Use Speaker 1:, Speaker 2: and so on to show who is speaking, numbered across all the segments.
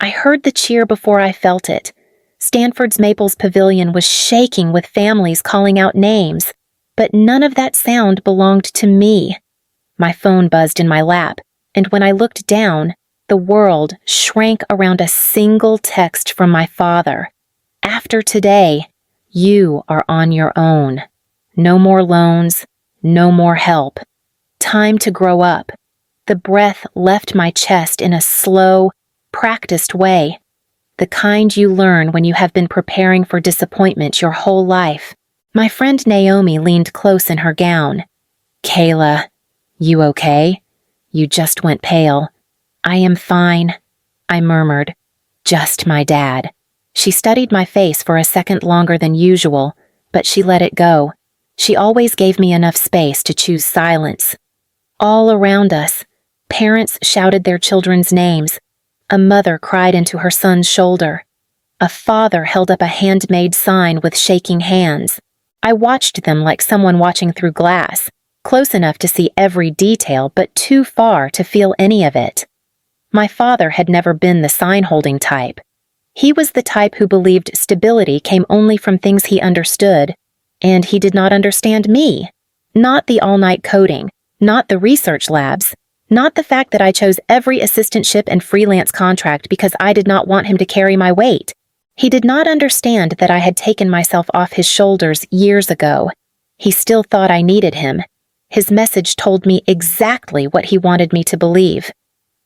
Speaker 1: I heard the cheer before I felt it. Stanford's Maples Pavilion was shaking with families calling out names, but none of that sound belonged to me. My phone buzzed in my lap, and when I looked down, the world shrank around a single text from my father. After today, you are on your own. No more loans, no more help. Time to grow up. The breath left my chest in a slow, practiced way. The kind you learn when you have been preparing for disappointment your whole life. My friend Naomi leaned close in her gown. "Kayla, you okay? You just went pale." "I am fine," I murmured. "Just my dad." She studied my face for a second longer than usual, but she let it go. She always gave me enough space to choose silence. All around us, parents shouted their children's names. A mother cried into her son's shoulder. A father held up a handmade sign with shaking hands. I watched them like someone watching through glass, close enough to see every detail but too far to feel any of it. My father had never been the sign-holding type. He was the type who believed stability came only from things he understood, and he did not understand me. Not the all-night coding, not the research labs, not the fact that I chose every assistantship and freelance contract because I did not want him to carry my weight. He did not understand that I had taken myself off his shoulders years ago. He still thought I needed him. His message told me exactly what he wanted me to believe.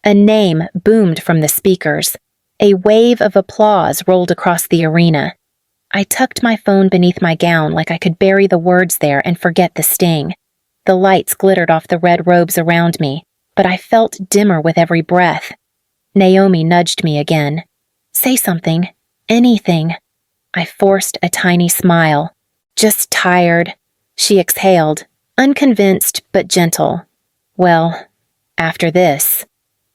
Speaker 1: A name boomed from the speakers. A wave of applause rolled across the arena. I tucked my phone beneath my gown like I could bury the words there and forget the sting. The lights glittered off the red robes around me, but I felt dimmer with every breath. Naomi nudged me again. "Say something. Anything." I forced a tiny smile. "Just tired." She exhaled, unconvinced but gentle. "Well, after this,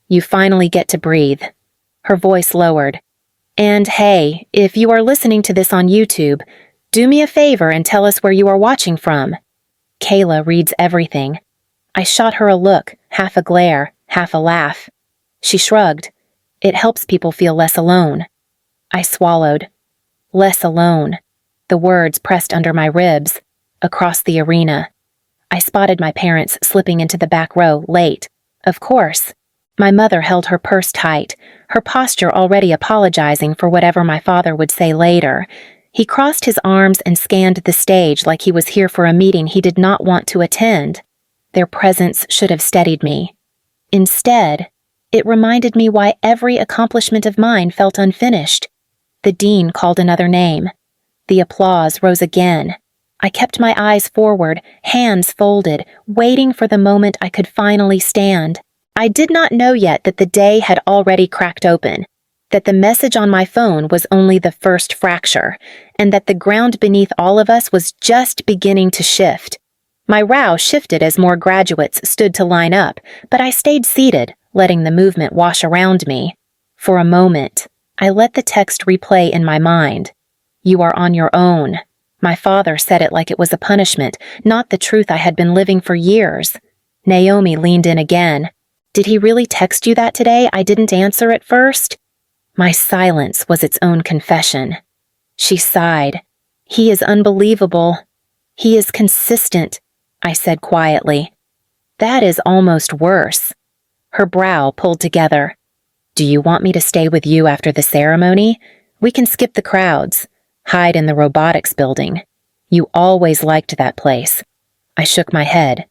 Speaker 1: you finally get to breathe." Her voice lowered. "And hey, if you are listening to this on YouTube, do me a favor and tell us where you are watching from." Kayla reads everything. I shot her a look, half a glare, half a laugh. She shrugged. "It helps people feel less alone." I swallowed. Less alone. The words pressed under my ribs, across the arena. I spotted my parents slipping into the back row, late. Of course. My mother held her purse tight, her posture already apologizing for whatever my father would say later. He crossed his arms and scanned the stage like he was here for a meeting he did not want to attend. Their presence should have steadied me. Instead, it reminded me why every accomplishment of mine felt unfinished. The dean called another name. The applause rose again. I kept my eyes forward, hands folded, waiting for the moment I could finally stand. I did not know yet that the day had already cracked open, that the message on my phone was only the first fracture, and that the ground beneath all of us was just beginning to shift. My brow shifted as more graduates stood to line up, but I stayed seated, letting the movement wash around me. For a moment, I let the text replay in my mind. "You are on your own." My father said it like it was a punishment, not the truth I had been living for years. Naomi leaned in again. "Did he really text you that today? I didn't answer at first." My silence was its own confession. She sighed. "He is unbelievable. He is consistent," I said quietly. "That is almost worse." Her brow pulled together. "Do you want me to stay with you after the ceremony? We can skip the crowds, hide in the robotics building. You always liked that place." I shook my head.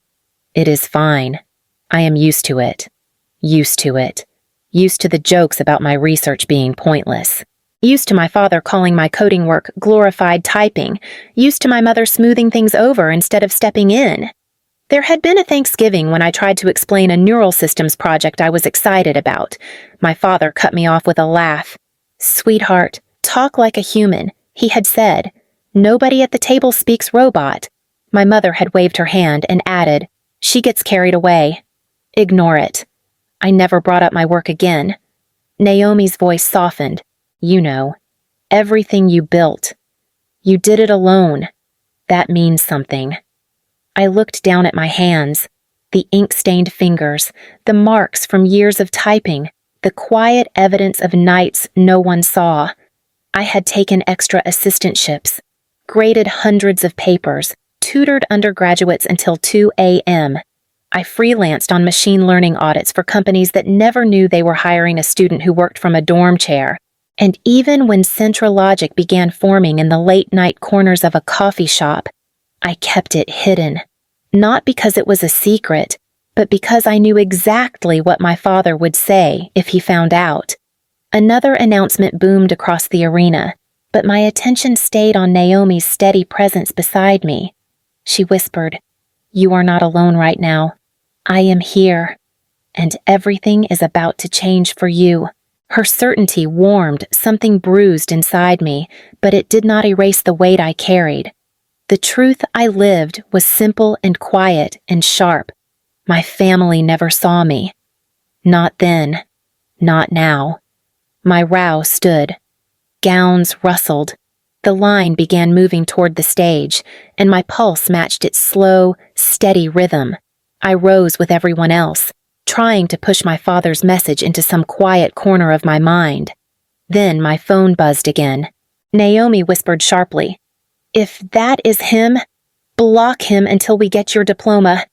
Speaker 1: "It is fine. I am used to it. Used to it. Used to the jokes about my research being pointless. Used to my father calling my coding work glorified typing. Used to my mother smoothing things over instead of stepping in. There had been a Thanksgiving when I tried to explain a neural systems project I was excited about. My father cut me off with a laugh. "Sweetheart, talk like a human," he had said. "Nobody at the table speaks robot." My mother had waved her hand and added, "She gets carried away." Ignore it. I never brought up my work again. Naomi's voice softened. "You know, everything you built. You did it alone. That means something." I looked down at my hands, the ink-stained fingers, the marks from years of typing, the quiet evidence of nights no one saw. I had taken extra assistantships, graded hundreds of papers, tutored undergraduates until 2 a.m. I freelanced on machine learning audits for companies that never knew they were hiring a student who worked from a dorm chair. And even when central logic began forming in the late-night corners of a coffee shop, I kept it hidden. Not because it was a secret, but because I knew exactly what my father would say if he found out. Another announcement boomed across the arena, but my attention stayed on Naomi's steady presence beside me. She whispered, "You are not alone right now. I am here, and everything is about to change for you." Her certainty warmed something bruised inside me, but it did not erase the weight I carried. The truth I lived was simple and quiet and sharp. My family never saw me. Not then. Not now. My row stood. Gowns rustled. The line began moving toward the stage, and my pulse matched its slow, steady rhythm. I rose with everyone else, trying to push my father's message into some quiet corner of my mind. Then my phone buzzed again. Naomi whispered sharply, "If that is him, block him until we get your diploma."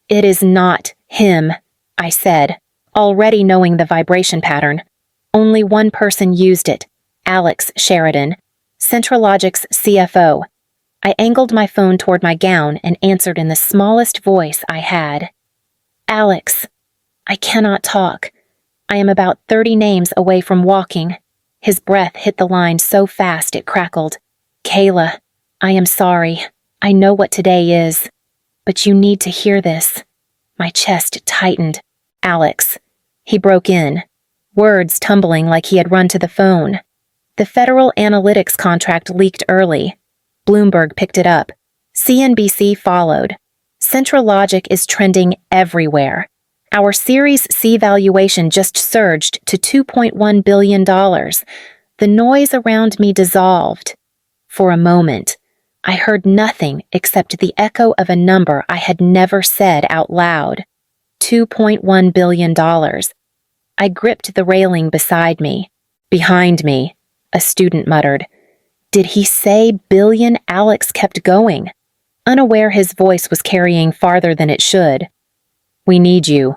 Speaker 1: "It is not him," I said, already knowing the vibration pattern. Only one person used it, Alex Sheridan, Centralogic's CFO. I angled my phone toward my gown and answered in the smallest voice I had. "Alex, I cannot talk. I am about 30 names away from walking." His breath hit the line so fast it crackled. "Kayla, I am sorry. I know what today is. But you need to hear this." My chest tightened. "Alex." He broke in, words tumbling like he had run to the phone. "The federal analytics contract leaked early. Bloomberg picked it up. CNBC followed. Centralogic is trending everywhere. Our Series C valuation just surged to $2.1 billion. The noise around me dissolved. For a moment, I heard nothing except the echo of a number I had never said out loud. $2.1 billion. I gripped the railing beside me. Behind me, a student muttered. "Did he say billion?" Alex kept going, unaware his voice was carrying farther than it should. "We need you.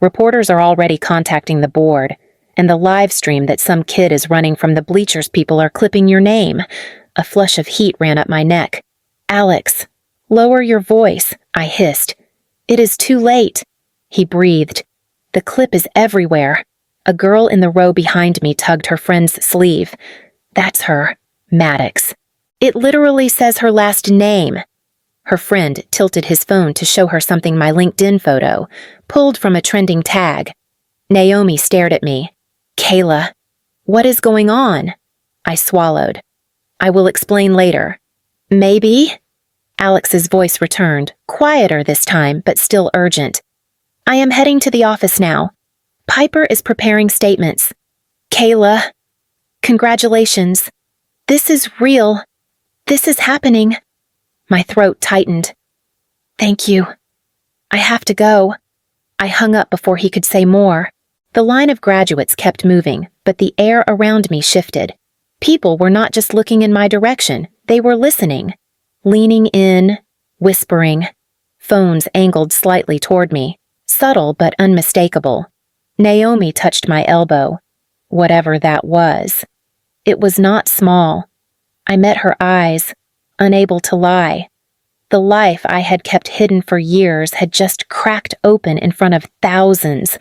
Speaker 1: Reporters are already contacting the board, and the live stream that some kid is running from the bleachers people are clipping your name." A flush of heat ran up my neck. "Alex, lower your voice," I hissed. "It is too late." He breathed. "The clip is everywhere." A girl in the row behind me tugged her friend's sleeve. "That's her, Maddox. It literally says her last name." Her friend tilted his phone to show her something, my LinkedIn photo, pulled from a trending tag. Naomi stared at me. "Kayla, what is going on?" I swallowed. "I will explain later." "Maybe?" Alex's voice returned, quieter this time, but still urgent. "I am heading to the office now. Piper is preparing statements." "Kayla, congratulations. This is real. This is happening." My throat tightened. "Thank you. I have to go." I hung up before he could say more. The line of graduates kept moving, but the air around me shifted. People were not just looking in my direction, they were listening. Leaning in, whispering. Phones angled slightly toward me, subtle but unmistakable. Naomi touched my elbow. Whatever that was. It was not small. I met her eyes, unable to lie. The life I had kept hidden for years had just cracked open in front of thousands,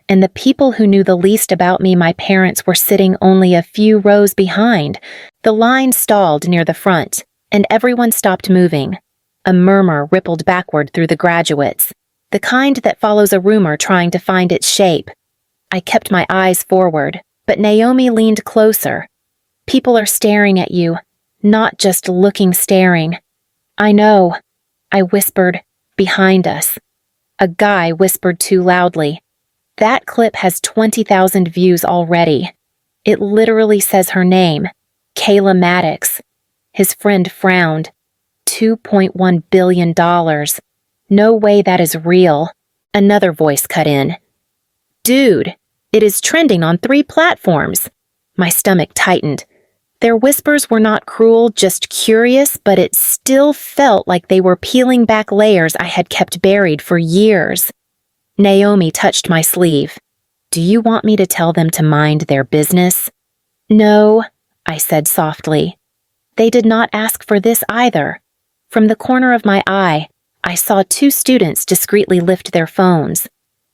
Speaker 1: and the people who knew the least about me, my parents, were sitting only a few rows behind. The line stalled near the front, and everyone stopped moving. A murmur rippled backward through the graduates, the kind that follows a rumor trying to find its shape. I kept my eyes forward, but Naomi leaned closer. "People are staring at you, not just looking, staring." "I know," I whispered, behind us. A guy whispered too loudly. "That clip has 20,000 views already. It literally says her name, Kayla Maddox." His friend frowned. $2.1 billion. No way that is real. Another voice cut in. "Dude, It is trending on 3 platforms. My stomach tightened. Their whispers were not cruel, just curious, but it still felt like they were peeling back layers I had kept buried for years. Naomi touched my sleeve. "Do you want me to tell them to mind their business?" "No," I said softly. "They did not ask for this either." From the corner of my eye, I saw 2 students discreetly lift their phones.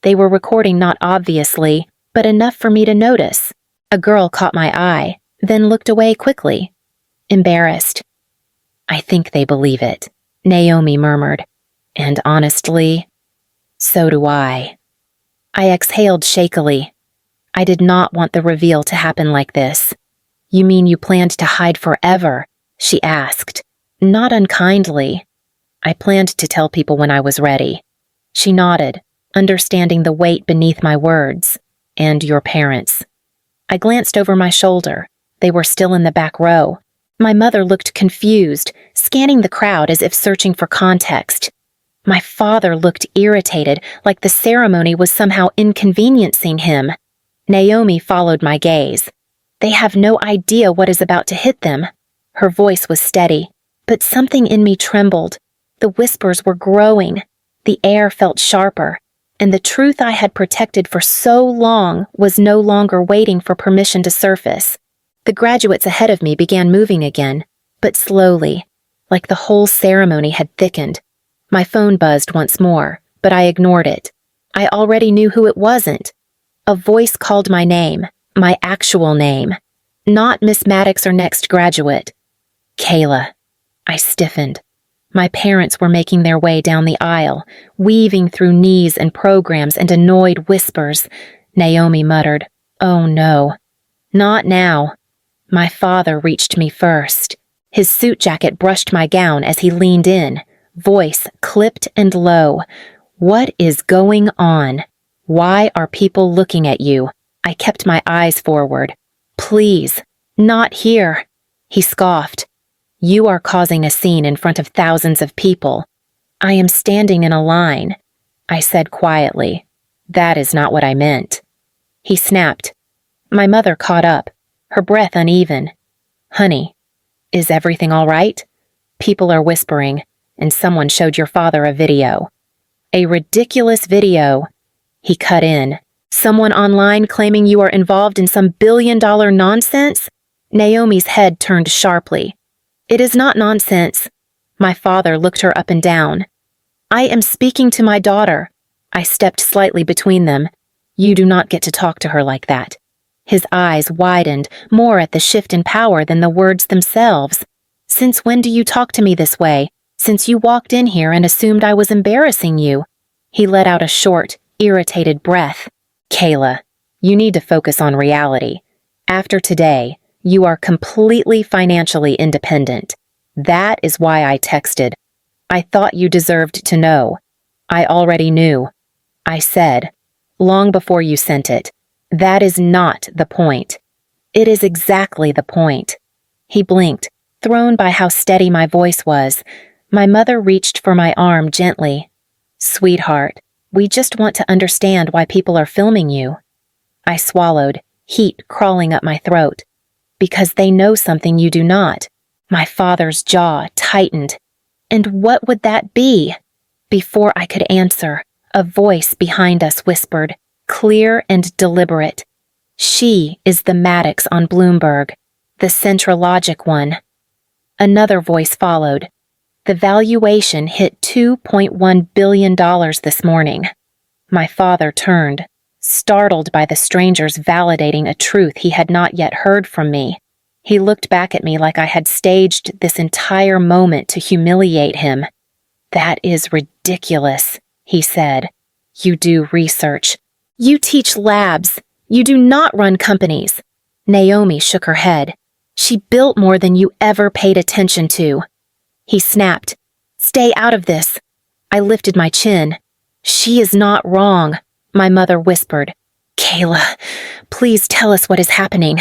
Speaker 1: They were recording not obviously, but enough for me to notice. A girl caught my eye, then looked away quickly, embarrassed. "I think they believe it," Naomi murmured. "And honestly, so do I." I exhaled shakily. I did not want the reveal to happen like this. "You mean you planned to hide forever?" she asked, not unkindly. "I planned to tell people when I was ready." She nodded, understanding the weight beneath my words. "And your parents." I glanced over my shoulder. They were still in the back row. My mother looked confused, scanning the crowd as if searching for context. My father looked irritated, like the ceremony was somehow inconveniencing him. Naomi followed my gaze. "They have no idea what is about to hit them." Her voice was steady, but something in me trembled. The whispers were growing. The air felt sharper, and the truth I had protected for so long was no longer waiting for permission to surface. The graduates ahead of me began moving again, but slowly, like the whole ceremony had thickened. My phone buzzed once more, but I ignored it. I already knew who it wasn't. A voice called my name, my actual name. Not Miss Maddox or next graduate. "Kayla." I stiffened. My parents were making their way down the aisle, weaving through knees and programs and annoyed whispers. Naomi muttered, "Oh no, not now." My father reached me first. His suit jacket brushed my gown as he leaned in, voice clipped and low. "What is going on? Why are people looking at you?" I kept my eyes forward. "Please, not here." He scoffed. "You are causing a scene in front of thousands of people." "I am standing in a line," I said quietly. "That is not what I meant." He snapped. My mother caught up, her breath uneven. "Honey, is everything all right? People are whispering, and someone showed your father a video." "A ridiculous video." He cut in. "Someone online claiming you are involved in some billion-dollar nonsense?" Naomi's head turned sharply. "It is not nonsense." My father looked her up and down. "I am speaking to my daughter." I stepped slightly between them. "You do not get to talk to her like that." His eyes widened, more at the shift in power than the words themselves. "Since when do you talk to me this way? Since you walked in here and assumed I was embarrassing you." He let out a short, irritated breath. "Kayla, you need to focus on reality. After today, you are completely financially independent. That is why I texted. I thought you deserved to know. I already knew." I said, "Long before you sent it. That is not the point." "It is exactly the point." He blinked, thrown by how steady my voice was. My mother reached for my arm gently. "Sweetheart, we just want to understand why people are filming you." I swallowed, heat crawling up my throat. "Because they know something you do not." My father's jaw tightened. "And what would that be?" Before I could answer, a voice behind us whispered, clear and deliberate. "She is the Maddox on Bloomberg, the Centralogic one." Another voice followed. "The valuation hit $2.1 billion this morning." My father turned, startled by the strangers validating a truth he had not yet heard from me. He looked back at me like I had staged this entire moment to humiliate him. "That is ridiculous," he said. "You do research. You teach labs. You do not run companies." Naomi shook her head. "She built more than you ever paid attention to." He snapped, "Stay out of this." I lifted my chin. "She is not wrong," my mother whispered. "Kayla, please tell us what is happening."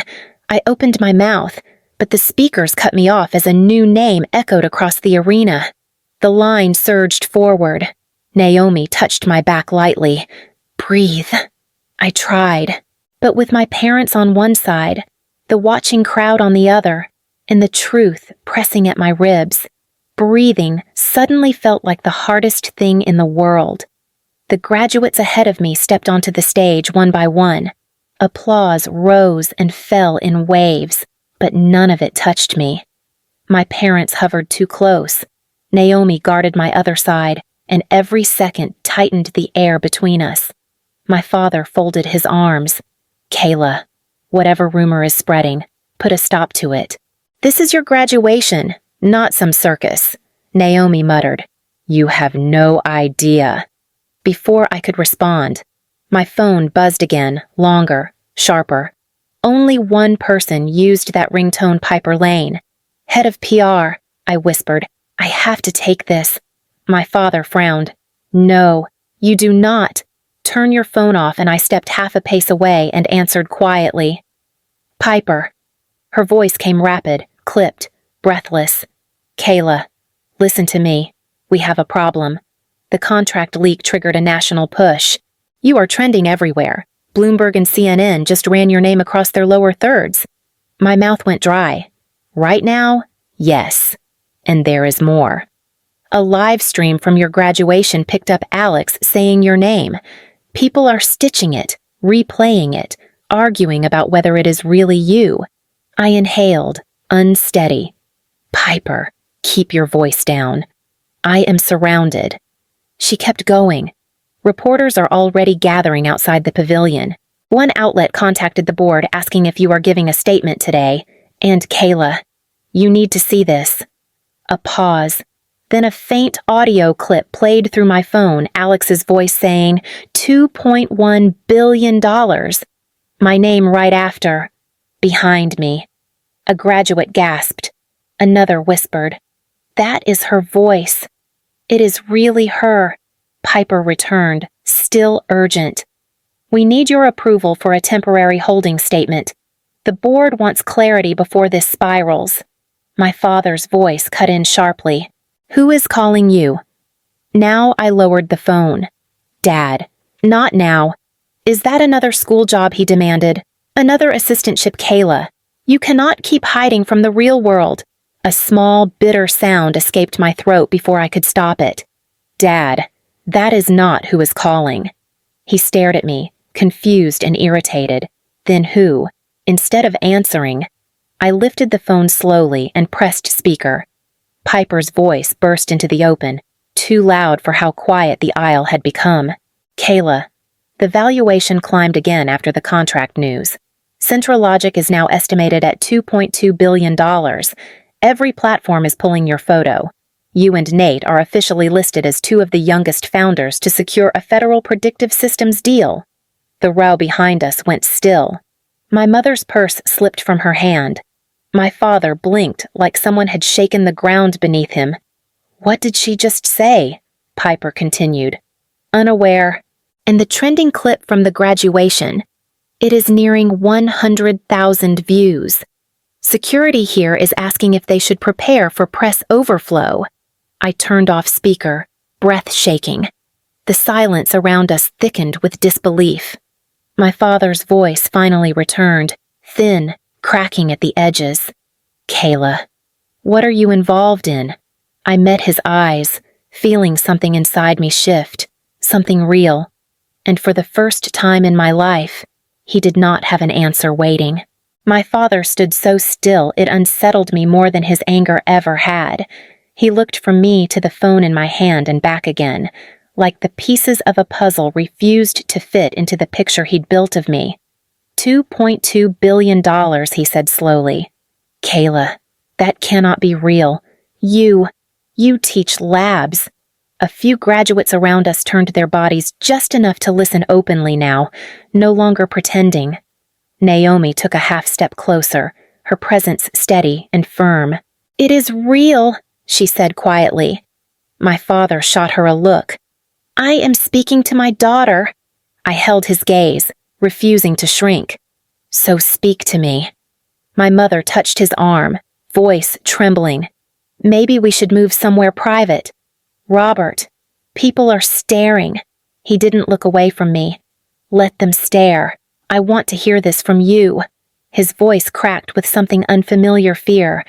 Speaker 1: I opened my mouth, but the speakers cut me off as a new name echoed across the arena. The line surged forward. Naomi touched my back lightly. "Breathe." I tried. But with my parents on one side, the watching crowd on the other, and the truth pressing at my ribs, breathing suddenly felt like the hardest thing in the world. The graduates ahead of me stepped onto the stage one by one. Applause rose and fell in waves, but none of it touched me. My parents hovered too close. Naomi guarded my other side, and every second tightened the air between us. My father folded his arms. Kayla, whatever rumor is spreading, put a stop to it. This is your graduation, not some circus, Naomi muttered. You have no idea. Before I could respond, my phone buzzed again, longer, sharper. Only one person used that ringtone Piper Lane. Head of PR, I whispered. I have to take this. My father frowned. No, you do not. Turn your phone off, and I stepped half a pace away and answered quietly. Piper. Her voice came rapid, clipped, breathless. Kayla, listen to me. We have a problem. The contract leak triggered a national push. You are trending everywhere. Bloomberg and CNN just ran your name across their lower thirds. My mouth went dry. Right now, yes. And there is more. A live stream from your graduation picked up Alex saying your name. People are stitching it, replaying it, arguing about whether it is really you. I inhaled, unsteady. Piper, keep your voice down. I am surrounded. She kept going. Reporters are already gathering outside the pavilion. One outlet contacted the board asking if you are giving a statement today. And Kayla, you need to see this. A pause. Then a faint audio clip played through my phone, Alex's voice saying, $2.1 billion. My name right after. Behind me. A graduate gasped. Another whispered. That is her voice. It is really her. Piper returned, still urgent. We need your approval for a temporary holding statement. The board wants clarity before this spirals. My father's voice cut in sharply. Who is calling you? Now I lowered the phone. Dad, not now. Is that another school job he demanded? Another assistantship, Kayla. You cannot keep hiding from the real world. A small, bitter sound escaped my throat before I could stop it. Dad, that is not who is calling. He stared at me, confused and irritated. Then who? Instead of answering, I lifted the phone slowly and pressed speaker. Piper's voice burst into the open, too loud for how quiet the aisle had become. Kayla. The valuation climbed again after the contract news. Central Logic is now estimated at $2.2 billion. Every platform is pulling your photo. You and Nate are officially listed as two of the youngest founders to secure a federal predictive systems deal. The row behind us went still. My mother's purse slipped from her hand. My father blinked like someone had shaken the ground beneath him. What did she just say? Piper continued. Unaware. And the trending clip from the graduation. It is nearing 100,000 views. Security here is asking if they should prepare for press overflow. I turned off speaker, breath shaking. The silence around us thickened with disbelief. My father's voice finally returned, thin, cracking at the edges. Kayla, what are you involved in? I met his eyes, feeling something inside me shift, something real. And for the first time in my life, he did not have an answer waiting. My father stood so still it unsettled me more than his anger ever had. He looked from me to the phone in my hand and back again, like the pieces of a puzzle refused to fit into the picture he'd built of me. $2.2 billion, he said slowly. Kayla, that cannot be real. You teach labs. A few graduates around us turned their bodies just enough to listen openly now, no longer pretending. Naomi took a half step closer, her presence steady and firm. It is real, she said quietly. My father shot her a look. I am speaking to my daughter. I held his gaze, refusing to shrink. So speak to me. My mother touched his arm, voice trembling. Maybe we should move somewhere private. Robert, people are staring. He didn't look away from me. Let them stare. I want to hear this from you." His voice cracked with something unfamiliar fear.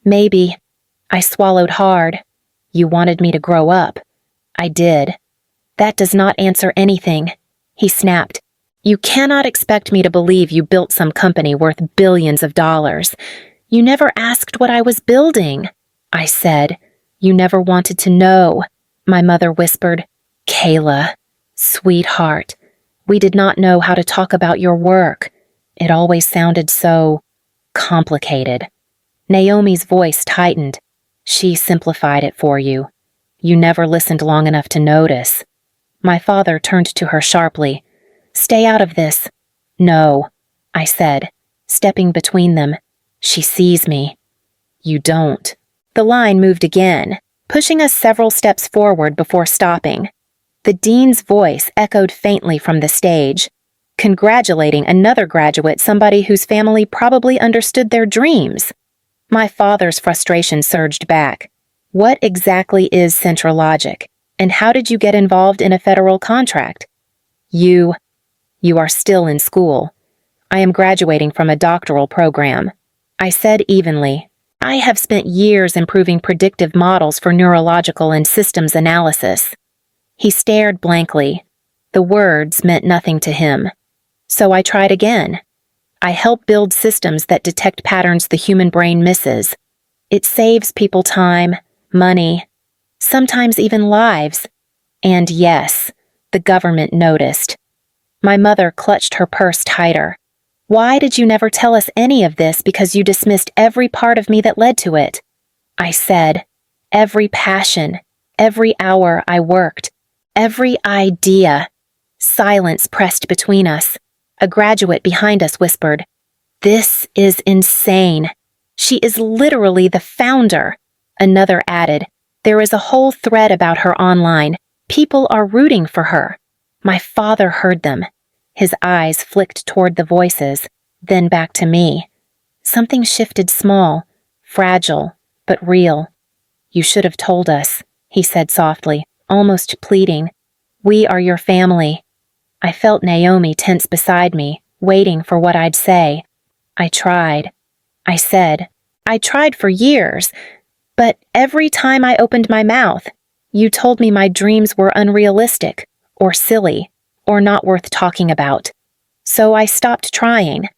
Speaker 1: "Maybe." I swallowed hard. "You wanted me to grow up." "I did." "That does not answer anything," he snapped. "You cannot expect me to believe you built some company worth billions of dollars. You never asked what I was building." I said. "You never wanted to know," my mother whispered. "Kayla, sweetheart, we did not know how to talk about your work. It always sounded so complicated." Naomi's voice tightened. "She simplified it for you. You never listened long enough to notice." My father turned to her sharply. "Stay out of this." "No," I said, stepping between them. "She sees me." "You don't." The line moved again, pushing us several steps forward before stopping. The dean's voice echoed faintly from the stage, congratulating another graduate, somebody whose family probably understood their dreams. My father's frustration surged back. "What exactly is Central Logic, and how did you get involved in a federal contract?" You are still in school. I am graduating from a doctoral program," I said evenly. "I have spent years improving predictive models for neurological and systems analysis." He stared blankly. The words meant nothing to him. So I tried again. "I help build systems that detect patterns the human brain misses. It saves people time, money, sometimes even lives. And yes, the government noticed." My mother clutched her purse tighter. "Why did you never tell us any of this because you dismissed every part of me that led to it?" I said. "Every passion, every hour I worked, every idea." Silence pressed between us. A graduate behind us whispered, "This is insane. She is literally the founder." Another added, "There is a whole thread about her online. People are rooting for her." My father heard them. His eyes flicked toward the voices, then back to me. Something shifted small, fragile, but real. "You should have told us," he said softly, almost pleading. "We are your family." I felt Naomi tense beside me, waiting for what I'd say. "I tried," I said. "I tried for years, but every time I opened my mouth, you told me my dreams were unrealistic, or silly, or not worth talking about. So I stopped trying."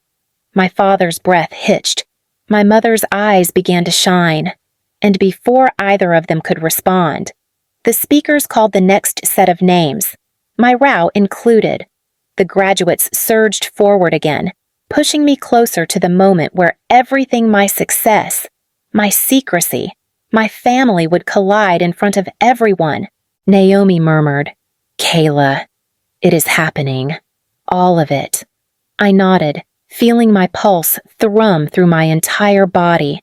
Speaker 1: My father's breath hitched. My mother's eyes began to shine. And before either of them could respond, the speakers called the next set of names, my row included. The graduates surged forward again, pushing me closer to the moment where everything my success, my secrecy, my family would collide in front of everyone. Naomi murmured, "Kayla, it is happening. All of it." I nodded, feeling my pulse thrum through my entire body.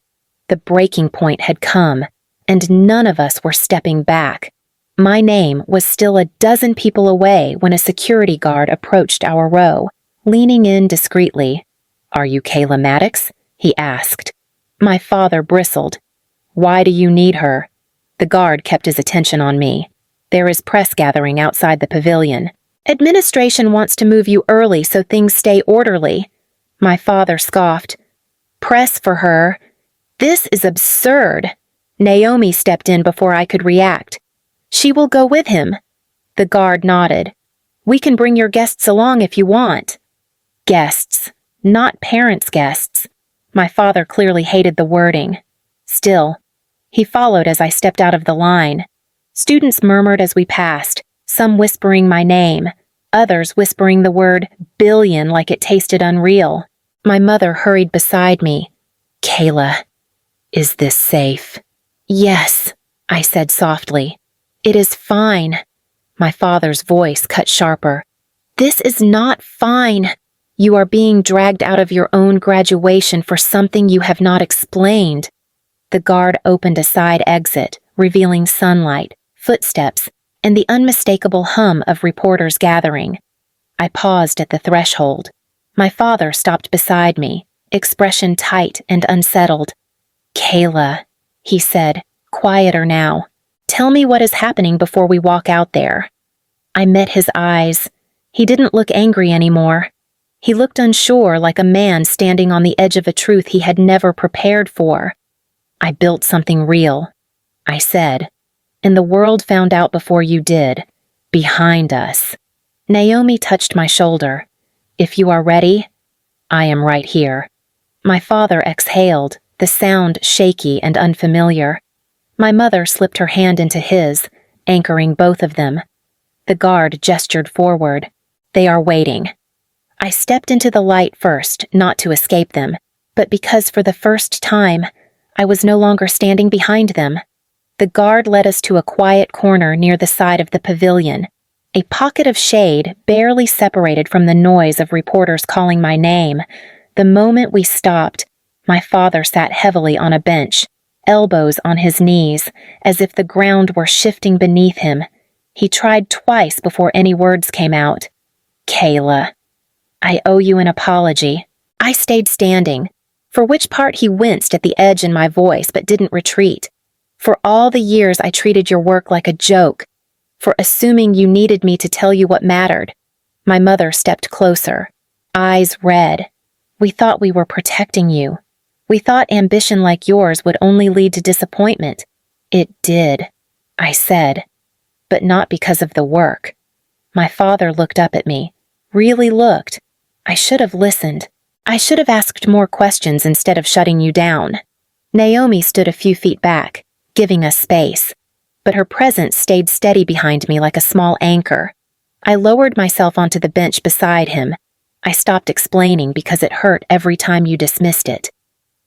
Speaker 1: The breaking point had come, and none of us were stepping back. My name was still a dozen people away when a security guard approached our row, leaning in discreetly. "Are you Kayla Maddox?" he asked. My father bristled. "Why do you need her?" The guard kept his attention on me. "There is press gathering outside the pavilion. Administration wants to move you early so things stay orderly." My father scoffed. "Press for her? This is absurd." Naomi stepped in before I could react. "She will go with him." The guard nodded. "We can bring your guests along if you want." Guests, not parents' guests. My father clearly hated the wording. Still, he followed as I stepped out of the line. Students murmured as we passed, some whispering my name, others whispering the word billion like it tasted unreal. My mother hurried beside me. "Kayla, is this safe?" "Yes," I said softly. "It is fine." My father's voice cut sharper. "This is not fine. You are being dragged out of your own graduation for something you have not explained." The guard opened a side exit, revealing sunlight, footsteps, and the unmistakable hum of reporters gathering. I paused at the threshold. My father stopped beside me, expression tight and unsettled. "Kayla," he said, quieter now. "Tell me what is happening before we walk out there." I met his eyes. He didn't look angry anymore. He looked unsure, like a man standing on the edge of a truth he had never prepared for. "I built something real," I said, "and the world found out before you did. Behind us." Naomi touched my shoulder. "If you are ready, I am right here." My father exhaled, the sound shaky and unfamiliar. My mother slipped her hand into his, anchoring both of them. The guard gestured forward. "They are waiting." I stepped into the light first, not to escape them, but because for the first time, I was no longer standing behind them. The guard led us to a quiet corner near the side of the pavilion, a pocket of shade barely separated from the noise of reporters calling my name. The moment we stopped, my father sat heavily on a bench, elbows on his knees, as if the ground were shifting beneath him. He tried twice before any words came out. "Kayla, I owe you an apology." I stayed standing, for which part he winced at the edge in my voice but didn't retreat. "For all the years I treated your work like a joke, for assuming you needed me to tell you what mattered." My mother stepped closer, eyes red. "We thought we were protecting you. We thought ambition like yours would only lead to disappointment." "It did," I said, "but not because of the work." My father looked up at me, really looked. I should have listened. I should have asked more questions instead of shutting you down. Naomi stood a few feet back, giving us space, but her presence stayed steady behind me like a small anchor. I lowered myself onto the bench beside him. I stopped explaining because it hurt every time you dismissed it.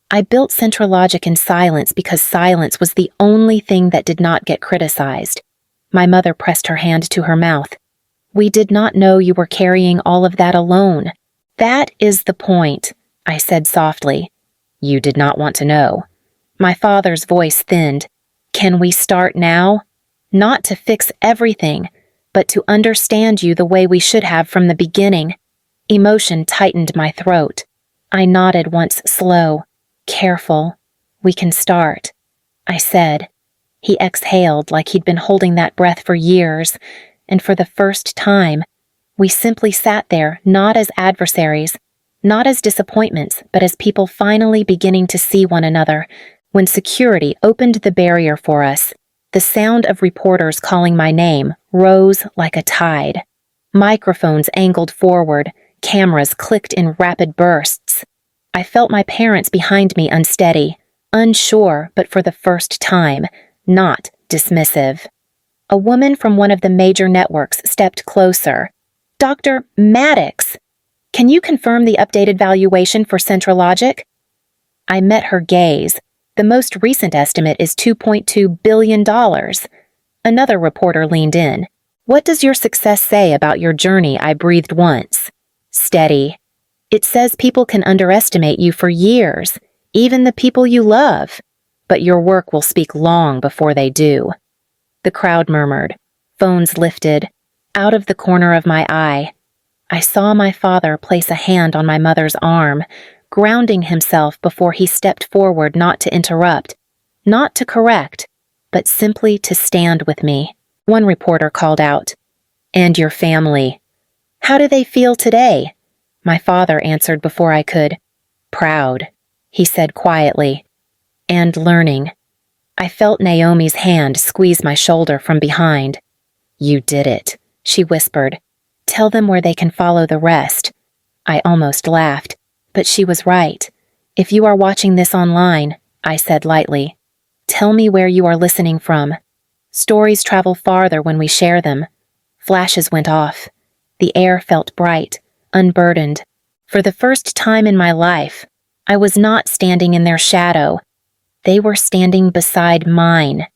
Speaker 1: I built Centralogic in silence because silence was the only thing that did not get criticized. My mother pressed her hand to her mouth. "We did not know you were carrying all of that alone." "That is the point," I said softly. "You did not want to know." My father's voice thinned. "Can we start now? Not to fix everything, but to understand you the way we should have from the beginning." Emotion tightened my throat. I nodded once slow. "Careful. We can start," I said. He exhaled like he'd been holding that breath for years, and for the first time, we simply sat there, not as adversaries, not as disappointments, but as people finally beginning to see one another. When security opened the barrier for us, the sound of reporters calling my name rose like a tide. Microphones angled forward, cameras clicked in rapid bursts. I felt my parents behind me unsteady, unsure, but for the first time, not dismissive. A woman from one of the major networks stepped closer. "Dr. Maddox, can you confirm the updated valuation for Centralogic?" I met her gaze. "The most recent estimate is $2.2 billion. Another reporter leaned in. "What does your success say about your journey?" I breathed once. "Steady. It says people can underestimate you for years, even the people you love, but your work will speak long before they do." The crowd murmured. Phones lifted. Out of the corner of my eye, I saw my father place a hand on my mother's arm, grounding himself before he stepped forward, not to interrupt, not to correct, but simply to stand with me. One reporter called out, "And your family? How do they feel today?" My father answered before I could. "Proud," he said quietly, "and learning." I felt Naomi's hand squeeze my shoulder from behind. "You did it," she whispered. "Tell them where they can follow the rest." I almost laughed, but she was right. "If you are watching this online," I said lightly, "tell me where you are listening from. Stories travel farther when we share them." Flashes went off. The air felt bright, unburdened. For the first time in my life, I was not standing in their shadow. They were standing beside mine.